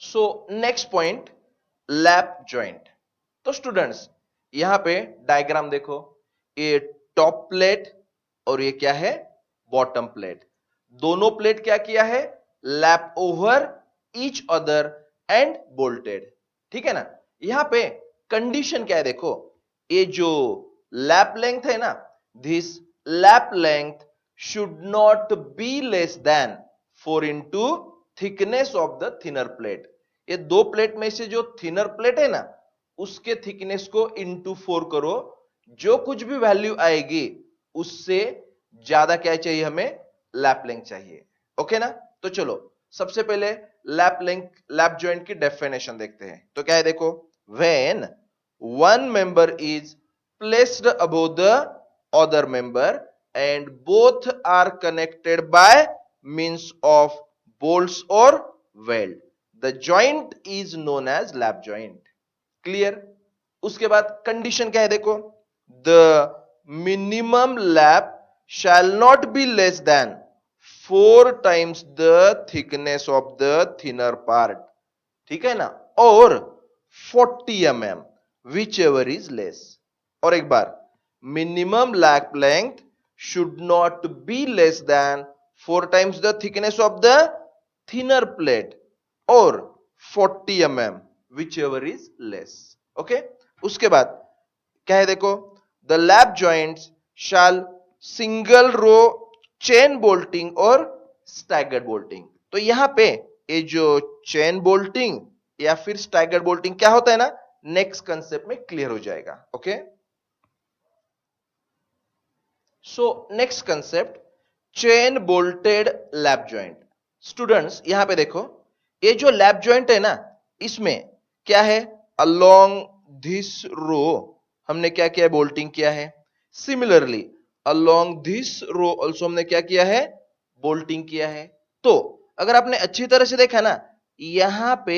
So next point, lap joint. तो students यहां पे डायग्राम देखो, ये टॉप प्लेट और ये क्या है, बॉटम प्लेट। दोनों प्लेट क्या किया है, lap over each other and bolted. ठीक है ना। यहां पे कंडीशन क्या है देखो, ये जो लैप लेंथ है ना, this lap length should not be less than 4 into thickness of the thinner plate. ये दो प्लेट में से जो थिनर प्लेट है ना, उसके थिकनेस को इंटू 4 करो। जो कुछ भी वैल्यू आएगी उससे ज्यादा क्या चाहिए हमें, लैप लेंथ चाहिए। ओके ना। तो चलो सबसे पहले लैप जॉइंट की डेफिनेशन देखते हैं। तो क्या है देखो, when one member is placed above the other member and both are connected by means of bolts or weld, the joint is known as lap joint. Clear. उसके बाद कंडीशन क्या है देखो, the minimum lap shall not be less than 4 times the thickness of the thinner part. ठीक है ना। और 40 mm whichever is less. और एक बार, minimum lap length should not be less than 4 times the thickness of the thinner plate और 40 mm whichever is less. Okay. उसके बाद क्या है देखो, the lap joints shell single row chain bolting और स्टैगर्ड बोल्टिंग। तो यहां पे ये जो चेन बोल्टिंग या फिर स्टैगर्ड बोल्टिंग क्या होता है ना, नेक्स्ट कंसेप्ट में क्लियर हो जाएगा। Okay. So next concept, chain bolted lap joint. Students यहां पे देखो, ये जो लैप जॉइंट है ना, इसमें क्या है, अलोंग दिस रो हमने क्या किया है, बोल्टिंग किया है। Similarly along this row also हमने क्या किया है, बोल्टिंग किया है। तो अगर आपने अच्छी तरह से देखा ना, यहां पे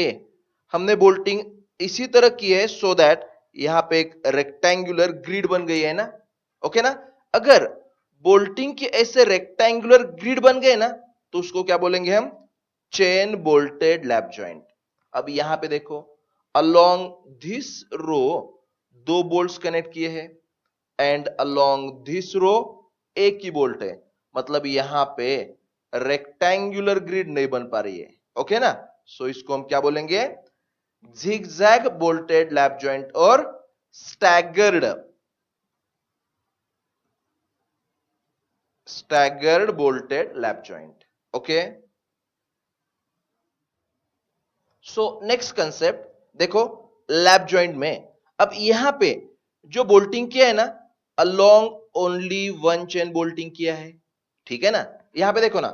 हमने बोल्टिंग इसी तरह की है सो दैट यहां पे एक रेक्टेंगुलर ग्रिड बन गई है ना। ओके ना। अगर बोल्टिंग की ऐसे रेक्टेंगुलर ग्रिड बन गए ना, तो उसको क्या बोलेंगे हम, चेन बोल्टेड लैप जॉइंट। अब यहां पे देखो, अलोंग दिस रो दो बोल्ट्स कनेक्ट किए हैं एंड अलोंग दिस रो एक ही बोल्ट है, मतलब यहां पे रेक्टेंगुलर ग्रिड नहीं बन पा रही है। ओके ना। सो इसको हम क्या बोलेंगे, zigzag bolted lap joint और staggered bolted lap joint। Okay. So next concept देखो, लैप जॉइंट में अब यहां पे जो बोल्टिंग किया है ना, along only one chain bolting किया है। ठीक है ना। यहां पे देखो ना,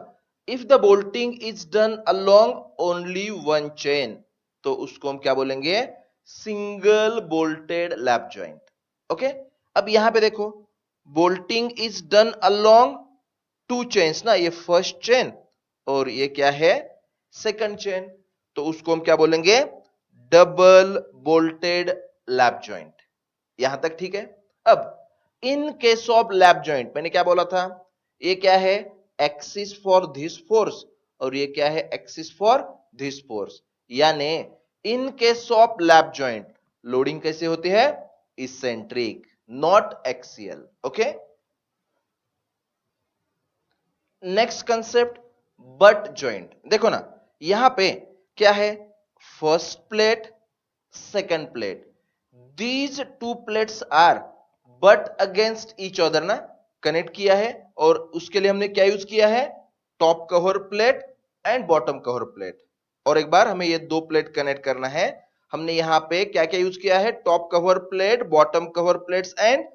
if the bolting is done along only one chain, तो उसको हम क्या बोलेंगे, single bolted lap joint. Okay. अब यहां पे देखो, bolting is done along to chains ना, ये फर्स्ट चेन और ये क्या है, सेकंड चेन, तो उसको हम क्या बोलेंगे, डबल बोल्टेड लैप जॉइंट। यहां तक ठीक है। अब इन केस ऑफ लैप जॉइंट मैंने क्या बोला था, ये क्या है, एक्सिस फॉर धिस फोर्स और ये क्या है, एक्सिस फॉर धिस फोर्स। यानी in case of lap joint loading कैसे होती है, eccentric not axial. Okay. Next concept, butt joint. देखो ना, यहां पे क्या है, first plate second plate, these two plates are butt against each other ना, कनेक्ट किया है। और उसके लिए हमने क्या यूज किया है, top cover plate and bottom cover plate. और एक बार हमें ये दो प्लेट कनेक्ट करना है, हमने यहां पे क्या क्या यूज किया है, top cover plate, bottom cover plates and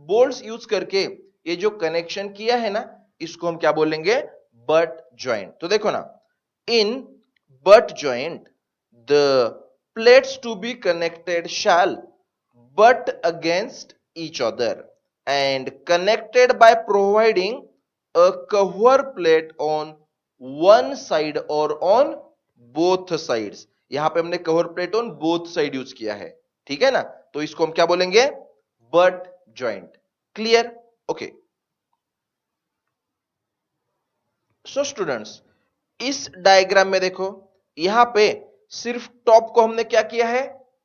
bolts use करके ये जो कनेक्शन किया है ना, इसको हम क्या बोलेंगे, बट जॉइंट। तो देखो ना, in butt joint the plates to be connected shall butt against each other and connected by providing a cover plate on one side or on both sides। यहां पे हमने cover plate on both side use किया है। ठीक है ना। तो इसको हम क्या बोलेंगे, butt joint. Clear. Okay. So students इस डायग्राम में देखो, यहां पे सिर्फ टॉप को हमने क्या किया है,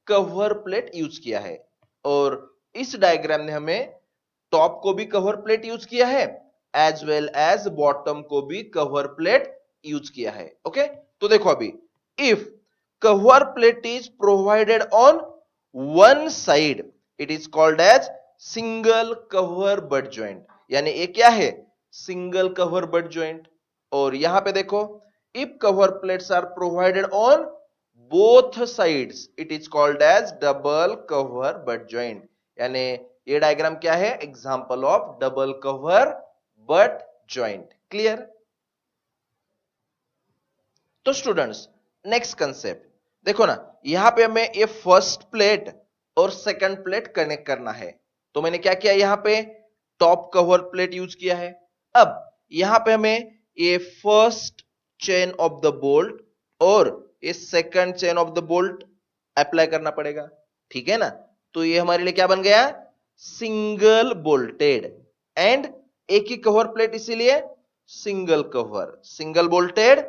कवर प्लेट यूज किया है, और इस डायग्राम ने हमें टॉप को भी कवर प्लेट यूज किया है एज वेल एज बॉटम को भी कवर प्लेट यूज किया है। ओके, तो देखो अभी, if cover plate is provided on one side it is called as single cover butt joint, यानी ये क्या है, सिंगल कवर बट ज्वाइंट। और यहां पे देखो, if cover plates are provided on both sides it is called as double cover butt joint, यानी ये डायग्राम क्या है, example of double cover butt joint. Clear? तो स्टूडेंट्स, नेक्स्ट कंसेप्ट देखो ना, यहां पे हमें ये फर्स्ट प्लेट और सेकंड प्लेट कनेक्ट करना है, तो मैंने क्या किया, यहां पे टॉप कवर प्लेट यूज किया है। अब यहां पे हमें ये first chain of the bolt और ये second chain of the bolt apply करना पड़ेगा, ठीक है ना। तो ये हमारे लिए क्या बन गया, सिंगल बोल्टेड, एंड एक ही कवर प्लेट इसीलिए single cover, single bolted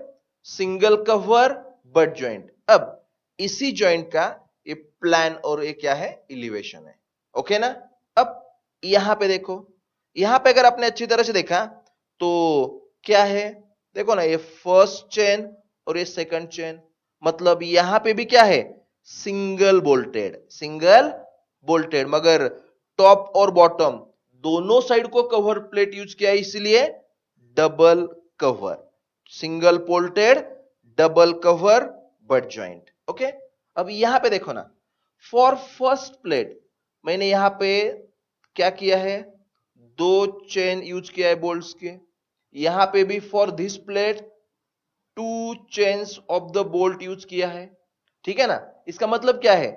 single cover butt joint. अब इसी ज्वाइंट का ये प्लान और ये क्या है, एलिवेशन है। ओके ना। अब यहां पे देखो, यहां पे अगर आपने अच्छी तरह से देखा तो क्या है, देखो ना, ये फर्स्ट चेन और ये सेकंड चेन, मतलब यहां पे भी क्या है, सिंगल बोल्टेड, सिंगल बोल्टेड, मगर टॉप और बॉटम दोनों साइड को कवर प्लेट यूज किया है, इसलिए double cover, single bolted double cover butt joint. Okay, अब यहां पे देखो ना, फॉर फर्स्ट प्लेट मैंने यहां पे क्या किया है, दो चेन यूज किया है बोल्ट्स के, यहां पे भी for this plate to chains of the bolt use किया है, ठीक है ना। इसका मतलब क्या है,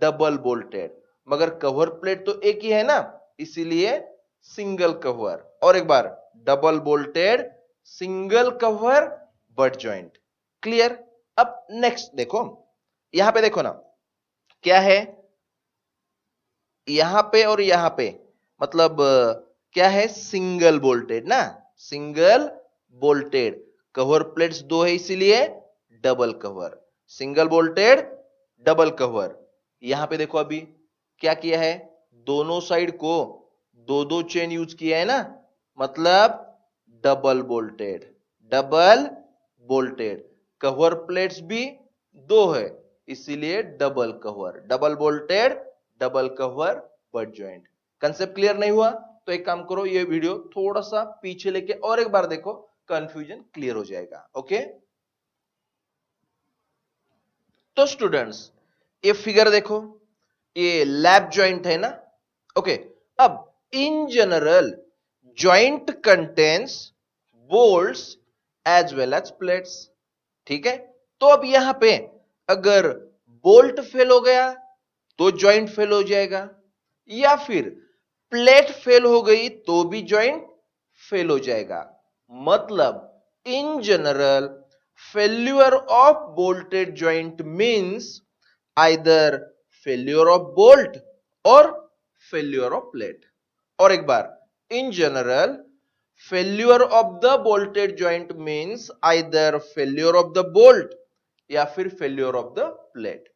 डबल बोल्टेड, मगर कवर प्लेट तो एक ही है ना, इसीलिए सिंगल कवर। और एक बार, double bolted single cover butt joint. Clear? अब नेक्स्ट देखो, यहां पे देखो ना, क्या है, यहां पे और यहां पे, मतलब क्या है, सिंगल बोल्टेड ना, सिंगल बोल्टेड, कवर प्लेट्स दो है इसीलिए double cover, single bolted double cover. यहां पे देखो अभी क्या किया है, दोनों साइड को दो दो चेन यूज किया है ना, मतलब double bolted, double bolted, cover plates भी दो है इसीलिए double cover, double bolted double cover butt joint. Concept clear नहीं हुआ तो एक काम करो, ये वीडियो थोड़ा सा पीछे लेके और एक बार देखो, कंफ्यूजन क्लियर हो जाएगा। ओके, तो स्टूडेंट्स ये फिगर देखो, ये लैप ज्वाइंट है ना। ओके, अब in general joint contains bolts as well as plates, ठीक है। तो अब यहां पे अगर बोल्ट फेल हो गया तो ज्वाइंट फेल हो जाएगा, या फिर प्लेट फेल हो गई तो भी ज्वाइंट फेल हो जाएगा। मतलब in general failure of bolted joint means either failure of bolt और फेल्यूर ऑफ प्लेट। और एक बार, in general failure of the bolted joint means either failure of the bolt या फिर फेल्यूर ऑफ द प्लेट।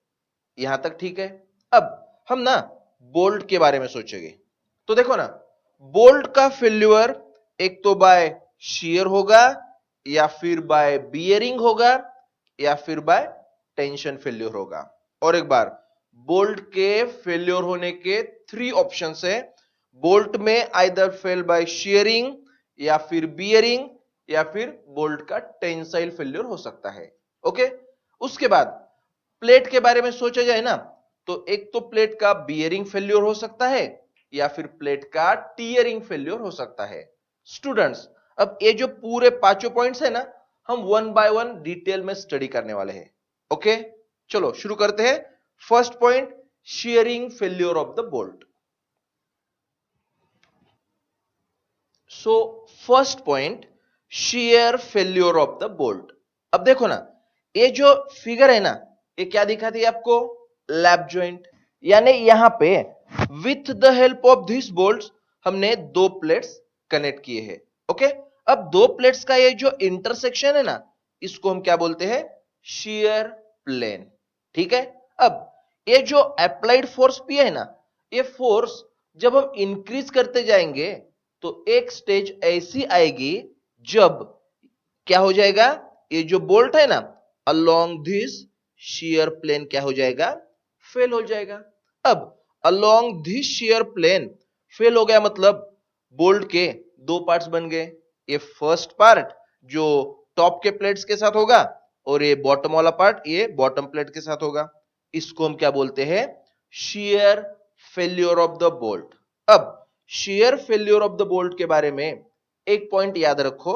यहां तक ठीक है। अब हम ना बोल्ट के बारे में सोचेंगे, तो देखो ना, बोल्ट का फेल्यूर एक तो बाय शियर होगा, या फिर बाय बियरिंग होगा, या फिर बाय टेंशन फेल्यूर होगा। और एक बार, बोल्ट के फेल्यूर होने के थ्री ऑप्शंस है, बोल्ट में आइदर फेल बाय शियरिंग या फिर बियरिंग या फिर बोल्ट का टेंसाइल फेल्यूर हो सकता है। ओके, उसके बाद प्लेट के बारे में सोचा जाए ना, तो एक तो प्लेट का बियरिंग फेल्यूर हो सकता है या फिर प्लेट का टीयरिंग फेल्यूर हो सकता है। स्टूडेंट्स, अब ये जो पूरे पांचों पॉइंट्स है ना, हम वन बाय वन डिटेल में स्टडी करने वाले हैं। ओके, चलो शुरू करते हैं। First point, shearing failure of the bolt. So first point, shear failure of the bolt. अब देखो ना, ये जो फिगर है ना, ये क्या दिखाती है आपको, लैप ज्वाइंट, यानी यहां पे with the help of this bolts हमने दो प्लेट्स कनेक्ट किए हैं। ओके, अब दो प्लेट्स का ये जो इंटरसेक्शन है ना, इसको हम क्या बोलते हैं, शियर प्लेन। ठीक है, अब ये जो अप्लाइड फोर्स पी है ना, ये फोर्स जब हम इंक्रीज करते जाएंगे तो एक स्टेज ऐसी आएगी जब क्या हो जाएगा, ये जो बोल्ट है ना अलोंग दिस शेयर प्लेन क्या हो जाएगा, फेल हो जाएगा। अब along this shear plane fail हो गया मतलब बोल्ट के दो पार्ट्स बन गए। ये फर्स्ट पार्ट जो टॉप के प्लेट्स के साथ होगा और ये बॉटम वाला पार्ट ये बॉटम प्लेट के साथ होगा। इसको हम क्या बोलते हैं, shear failure of the bolt. अब shear failure of the bolt के बारे में एक पॉइंट याद रखो,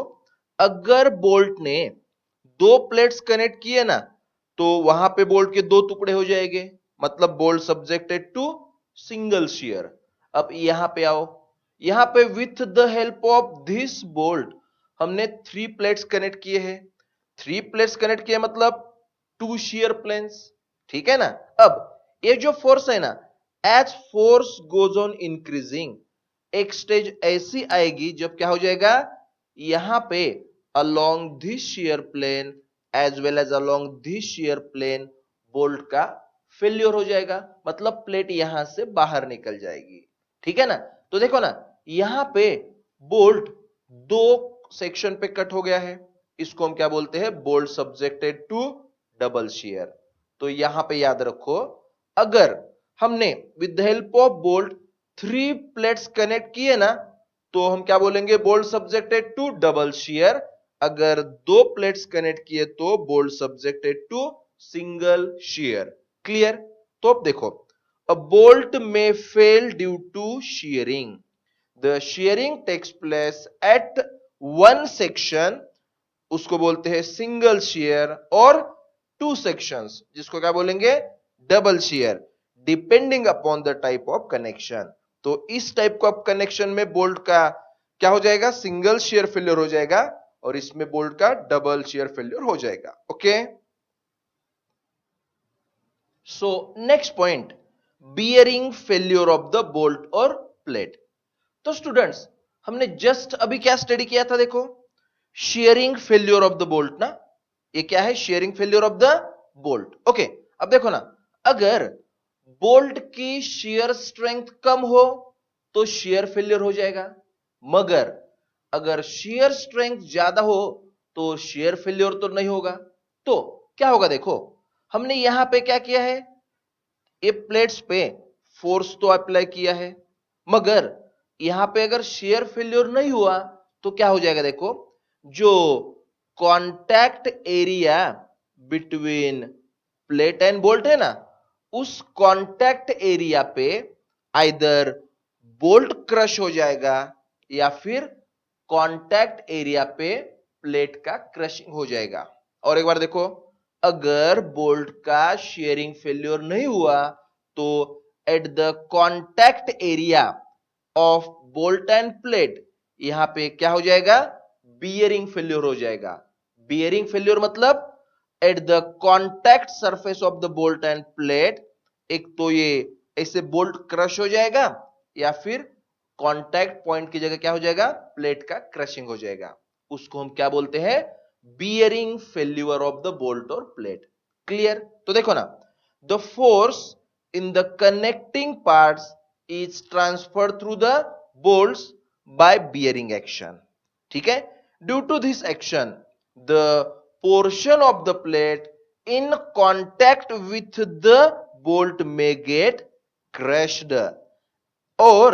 अगर बोल्ट ने दो प्लेट्स कनेक्ट किए ना तो वहां पे बोल्ट के दो टुकड़े हो जाएंगे, मतलब bolt subjected to single shear. अब यहां पे आओ, यहां पे with the help of this bolt हमने थ्री प्लेट्स कनेक्ट किए हैं। थ्री प्लेट्स कनेक्ट किए मतलब टू शेयर प्लेन्स। ठीक है ना, अब ये जो फोर्स है ना, as force goes on increasing, एक स्टेज ऐसी आएगी जब क्या हो जाएगा, यहां पे along this shear plane as well as along this shear plane bolt का फेल्योर हो जाएगा, मतलब प्लेट यहां से बाहर निकल जाएगी। ठीक है ना, तो देखो ना यहां पे बोल्ट दो सेक्शन पे कट हो गया है, इसको हम क्या बोलते हैं, bolt subjected to double shear. तो यहां पे याद रखो, अगर हमने with the help of bolt three plates connect किए ना तो हम क्या बोलेंगे, bolt subjected to double shear. अगर दो प्लेट्स कनेक्ट किए तो bolt subjected to single shear. Clear, तो अब देखो, अ बोल्ट में fail due to shearing, the shearing takes place at one section, उसको बोलते हैं सिंगल शेयर, और टू सेक्शंस जिसको क्या बोलेंगे, double share, depending upon the type of connection. तो इस टाइप का कनेक्शन में बोल्ट का क्या हो जाएगा, सिंगल शेयर फेल्योर हो जाएगा, और इसमें बोल्ट का डबल शेयर फेल्योर हो जाएगा। Okay, so next point, bearing failure of the bolt और प्लेट। तो स्टूडेंट्स हमने जस्ट अभी क्या स्टडी किया था, देखो sharing failure of the bolt ना, ये क्या है, sharing failure of the bolt. Okay, अब देखो ना, अगर बोल्ट की शेयर स्ट्रेंथ कम हो तो शेयर फेल्योर हो जाएगा, मगर अगर शेयर स्ट्रेंथ ज्यादा हो तो शेयर फेल्योर तो नहीं होगा। तो क्या होगा, देखो हमने यहां पे क्या किया है, ये प्लेट्स पे फोर्स तो अप्लाई किया है, मगर यहां पे अगर शेयर फेल्योर नहीं हुआ तो क्या हो जाएगा, देखो जो contact area between plate and bolt है ना, उस कांटेक्ट एरिया पे आइदर बोल्ट क्रश हो जाएगा या फिर कांटेक्ट एरिया पे प्लेट का क्रशिंग हो जाएगा। और एक बार देखो, अगर बोल्ट का शेयरिंग फेल्योर नहीं हुआ तो at the contact area of bolt end plate यहां पे क्या हो जाएगा, बियरिंग फेल्योर हो जाएगा। बियरिंग फेल्योर मतलब at the contact surface of the bolt end plate, एक तो ये ऐसे बोल्ट क्रश हो जाएगा या फिर कांटेक्ट पॉइंट की जगह क्या हो जाएगा, प्लेट का क्रशिंग हो जाएगा। उसको हम क्या बोलते हैं, bearing failure of the bolt और प्लेट। क्लियर, तो देखो ना, the force in the connecting parts is transferred through the bolts by bearing action. ठीक है, due to this action the portion of the plate in contact with the bolt may get crushed or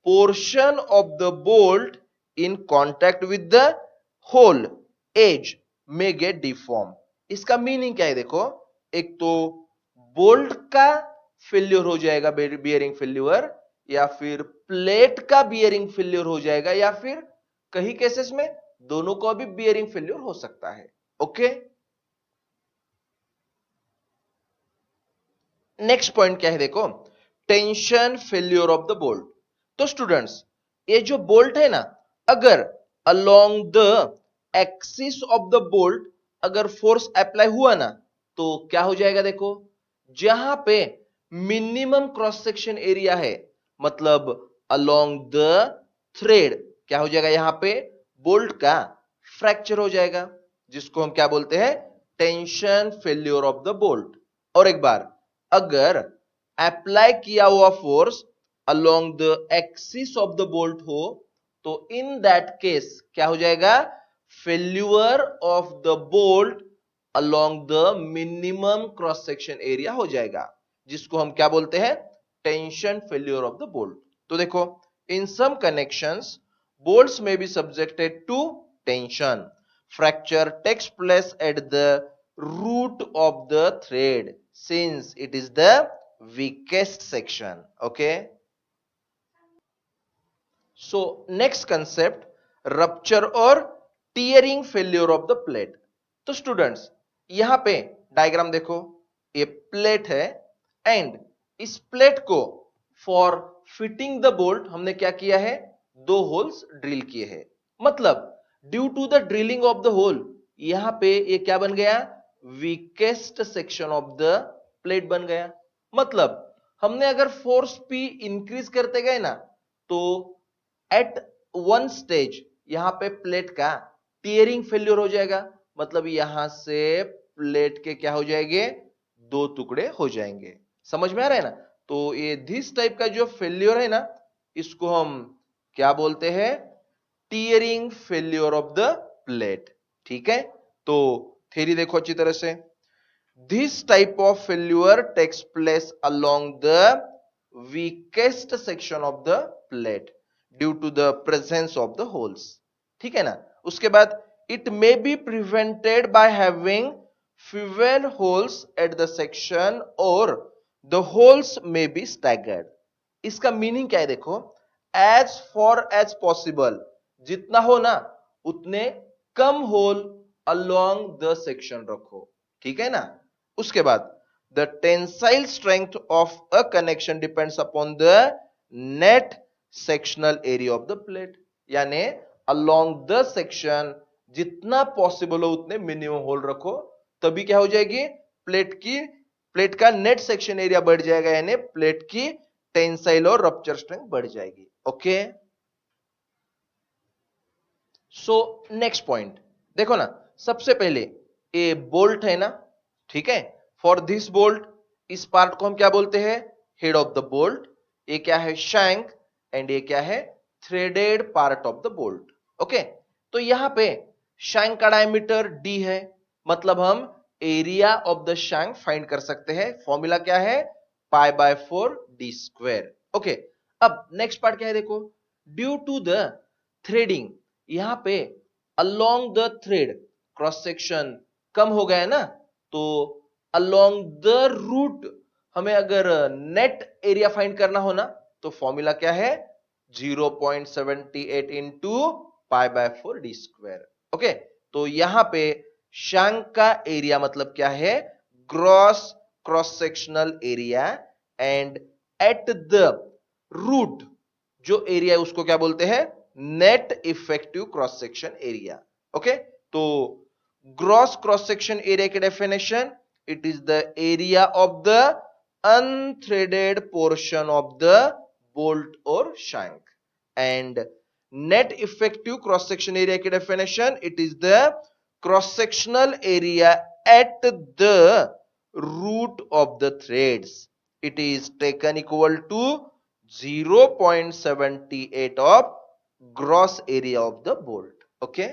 portion of the bolt in contact with the hole edge may get deformed। इसका meaning क्या है, देखो एक तो bolt का failure हो जाएगा, bearing failure, या फिर प्लेट का बियरिंग फेल्योर हो जाएगा, या फिर कई केसेस में दोनों का भी बियरिंग फेल्योर हो सकता है। ओके, नेक्स्ट पॉइंट क्या है, देखो tension failure of the bolt. तो स्टूडेंट्स ये जो बोल्ट है ना, अगर along the axis of the bolt अगर फोर्स अप्लाई हुआ ना तो क्या हो जाएगा, देखो जहां पे मिनिमम क्रॉस सेक्शन एरिया है, मतलब अलोंग द थ्रेड क्या हो जाएगा, यहां पे बोल्ट का फ्रैक्चर हो जाएगा, जिसको हम क्या बोलते हैं, tension failure of the bolt. और एक बार, अगर अप्लाई किया हुआ force along the axis of the bolt हो तो इन दैट केस क्या हो जाएगा? Failure of the bolt along the minimum cross section area हो जाएगा, जिसको हम क्या बोलते हैं? Tension failure of the bolt. तो देखो, इन सम connections bolts may be subjected to tension. Fracture takes place at the root of the thread since it is the weakest section. Okay. So next concept, rupture or tearing failure of the plate. तो students, यहां पे diagram देखो, ये plate है and इस plate को for fitting the bolt हमने क्या किया है? दो होल्स ड्रिल किए हैं। मतलब due to the drilling of the hole यहां पे ये क्या बन गया? Weakest section of the plate बन गया। मतलब हमने अगर फोर्स पी इंक्रीज करते गए ना तो एट वन स्टेज यहां पे प्लेट का टीयरिंग फेल्योर हो जाएगा। मतलब यहां से प्लेट के क्या हो जाएंगे? दो टुकड़े हो जाएंगे। समझ में आ रहा है ना? तो ये दिस टाइप का जो फेल्योर है ना, इसको हम क्या बोलते हैं? Tearing failure of the plate. ठीक है, तो थ्योरी देखो अच्छी तरह से। This type of failure takes place along the weakest section of the plate due to the presence of the holes. ठीक है ना? उसके बाद it may be prevented by having fewer holes at the section or the holes may be staggered. इसका meaning क्या है? देखो, as far as possible, जितना हो ना उतने कम होल along the section रखो। ठीक है ना? उसके बाद the tensile strength of a connection depends upon the net sectional area of the plate। यानी along the section जितना पॉसिबल हो उतने मिनिमम होल रखो, तभी क्या हो जाएगी? प्लेट का नेट सेक्शन एरिया बढ़ जाएगा, यानी प्लेट की टेंसाइल और रप्चर स्ट्रेंथ बढ़ जाएगी। ओके, सो नेक्स्ट पॉइंट देखो ना, सबसे पहले ये बोल्ट है ना, ठीक है? फॉर दिस बोल्ट, इस पार्ट को हम क्या बोलते हैं? Head of the bolt. ये क्या है? शैंक। एंड ये क्या है? Threaded part of the bolt. Okay, तो यहां पे शैंक का डायमीटर d है, मतलब हम area of the shank find कर सकते हैं। फॉर्मूला क्या है? π/4 d स्क्वायर। ओके, अब नेक्स्ट पार्ट क्या है? देखो, ड्यू टू द थ्रेडिंग, यहां पे along the thread cross section कम हो गया है ना, तो अलोंग द रूट हमें अगर नेट एरिया फाइंड करना हो ना तो फॉर्मूला क्या है? 0.78 इंटू π/4 d स्क्वायर। ओके, तो यहां पे शैंक का एरिया मतलब क्या है? Gross cross sectional area. And at the root जो एरिया है उसको क्या बोलते हैं? Net effective cross section area. Okay, तो ग्रॉस क्रॉस सेक्शन एरिया की definition, it is the area of the unthreaded portion of the bolt और shank. And net effective cross section area की definition, it is the cross sectional area at the root of the threads. It is taken equal to 0.78 of gross area of the bolt. Okay,